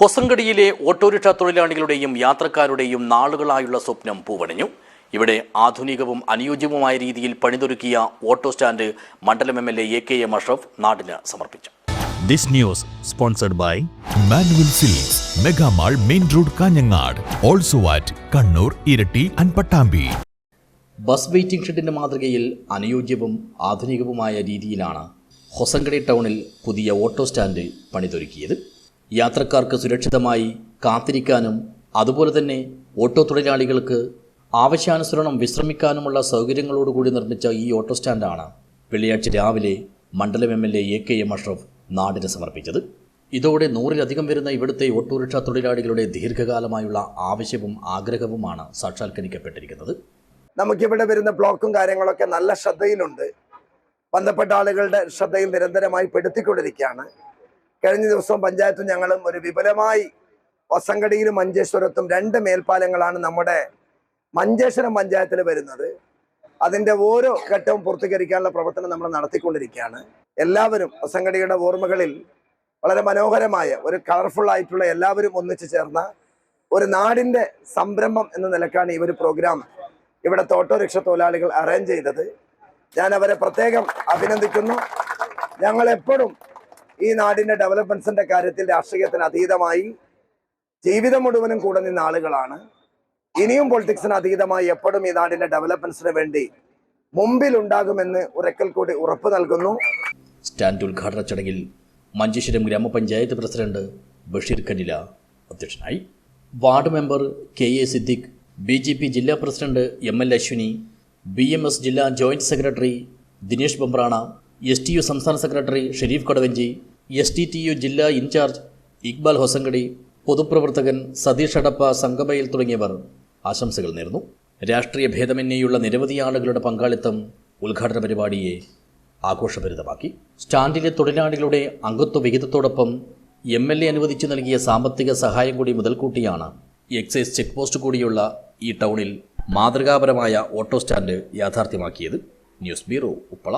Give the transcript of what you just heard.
ഹൊസങ്കടിയിലെ autorickshaw തൊഴിലാളികളുടെയും യാത്രക്കാരുടെയും നാളുകളായുള്ള സ്വപ്നം പൂവണിഞ്ഞു. ഇവിടെ ആധുനികവും അനുയോജ്യവുമായ രീതിയിൽ പണിതൊരുക്കിയ ഓട്ടോ സ്റ്റാൻഡ് മണ്ഡലം MLA AKM അഷ്റഫ് നാടിന് സമർപ്പിച്ചു. This news sponsored by Manual Silks, Mega Mall, Main Road, Kanyangad, also at Kannur, Irati and Pattambi. Bus waiting ഷെഡിന്റെ മാതൃകയിൽ അനുയോജ്യവും ആധുനികവുമായ രീതിയിലാണ് ഹൊസങ്കടി ടൗണിൽ പുതിയ ഓട്ടോ സ്റ്റാൻഡ് പണിതൊരുക്കിയത്. യാത്രക്കാർക്ക് സുരക്ഷിതമായി കാത്തിരിക്കാനും അതുപോലെ തന്നെ ഓട്ടോ തൊഴിലാളികൾക്ക് ആവശ്യാനുസരണം വിശ്രമിക്കാനുമുള്ള സൗകര്യങ്ങളോടുകൂടി നിർമ്മിച്ച ഈ ഓട്ടോ സ്റ്റാൻഡാണ് വെള്ളിയാഴ്ച രാവിലെ മണ്ഡലം MLA AKM അഷ്റഫ് നാടിന് സമർപ്പിച്ചത്. ഇതോടെ 100-ലധികം വരുന്ന ഇവിടുത്തെ ഓട്ടോറിക്ഷ തൊഴിലാളികളുടെ ദീർഘകാലമായുള്ള ആവശ്യവും ആഗ്രഹവുമാണ് സാക്ഷാത്കരിക്കപ്പെട്ടിരിക്കുന്നത്. നമുക്കിവിടെ വരുന്ന ബ്ലോക്കും കാര്യങ്ങളൊക്കെ നല്ല ശ്രദ്ധയിലുണ്ട്. ബന്ധപ്പെട്ട ആളുകളുടെ ശ്രദ്ധയിൽ നിരന്തരമായി പെടുത്തിക്കൊണ്ടിരിക്കുകയാണ്. കഴിഞ്ഞ ദിവസം പഞ്ചായത്തും ഞങ്ങളും ഒരു വിപുലമായി ഹൊസങ്കടിയിലും മഞ്ചേശ്വരത്തും 2 മേൽപ്പാലങ്ങളാണ് നമ്മുടെ മഞ്ചേശ്വരം പഞ്ചായത്തിൽ വരുന്നത്. അതിൻ്റെ ഓരോ ഘട്ടവും പൂർത്തീകരിക്കാനുള്ള പ്രവർത്തനം നമ്മൾ നടത്തിക്കൊണ്ടിരിക്കുകയാണ്. എല്ലാവരും ഹൊസങ്കടിയുടെ ഓർമ്മകളിൽ വളരെ മനോഹരമായ ഒരു കളർഫുൾ ആയിട്ടുള്ള എല്ലാവരും ഒന്നിച്ചു ചേർന്ന ഒരു നാടിൻ്റെ സംരംഭം എന്ന നിലക്കാണ് ഈ ഒരു പ്രോഗ്രാം ഇവിടുത്തെ ഓട്ടോറിക്ഷ തൊഴിലാളികൾ അറേഞ്ച് ചെയ്തത്. ഞാൻ അവരെ പ്രത്യേകം അഭിനന്ദിക്കുന്നു. ഞങ്ങൾ എപ്പോഴും ഈ നാടിൻ്റെ ഡെവലപ്മെൻറ്റ്സിൻ്റെ കാര്യത്തിൽ രാഷ്ട്രീയത്തിന് അതീതമായി ജീവിതം മുഴുവനും കൂടെ നിന്ന ആളുകളാണ്. ഇനിയും പൊളിറ്റിക്സിന് അതീതമായി എപ്പോഴും ഈ നാടിൻ്റെ ഡെവലപ്മെൻറ്റ്സിന് വേണ്ടി മുമ്പിലുണ്ടാകുമെന്ന് ഒരിക്കൽ കൂടി ഉറപ്പ് നൽകുന്നു. സ്റ്റാൻഡ് ഉദ്ഘാടന ചടങ്ങിൽ മഞ്ചേശ്വരം ഗ്രാമപഞ്ചായത്ത് പ്രസിഡന്റ് ബഷീർ കനില അധ്യക്ഷനായി. Ward member KA Siddique, BJP ജില്ലാ പ്രസിഡന്റ് ML അശ്വിനി, BMS ജില്ലാ joint secretary Dinesh Bambrana, STU സംസ്ഥാന സെക്രട്ടറി ഷെരീഫ് കടവഞ്ചി, STTU ജില്ലാ ഇൻചാർജ് ഇക്ബാൽ ഹൊസങ്കടി, പൊതുപ്രവർത്തകൻ സതീഷ് അടപ്പ, സംഗമയിൽ തുടങ്ങിയവർ ആശംസകൾ നേർന്നു. രാഷ്ട്രീയ ഭേദമന്യേയുള്ള നിരവധി ആളുകളുടെ പങ്കാളിത്തം ഉദ്ഘാടന പരിപാടിയെ ആഘോഷഭരിതമാക്കി. സ്റ്റാൻഡിലെ തൊഴിലാളികളുടെ അംഗത്വ വിഹിതത്തോടൊപ്പം MLA അനുവദിച്ചു നൽകിയ സാമ്പത്തിക സഹായം കൂടി മുതൽക്കൂട്ടിയാണ് എക്സൈസ് ചെക്ക് പോസ്റ്റ് കൂടിയുള്ള ഈ ടൗണിൽ മാതൃകാപരമായ ഓട്ടോ സ്റ്റാൻഡ് യാഥാർത്ഥ്യമാക്കിയത്. News bureau, Uppala.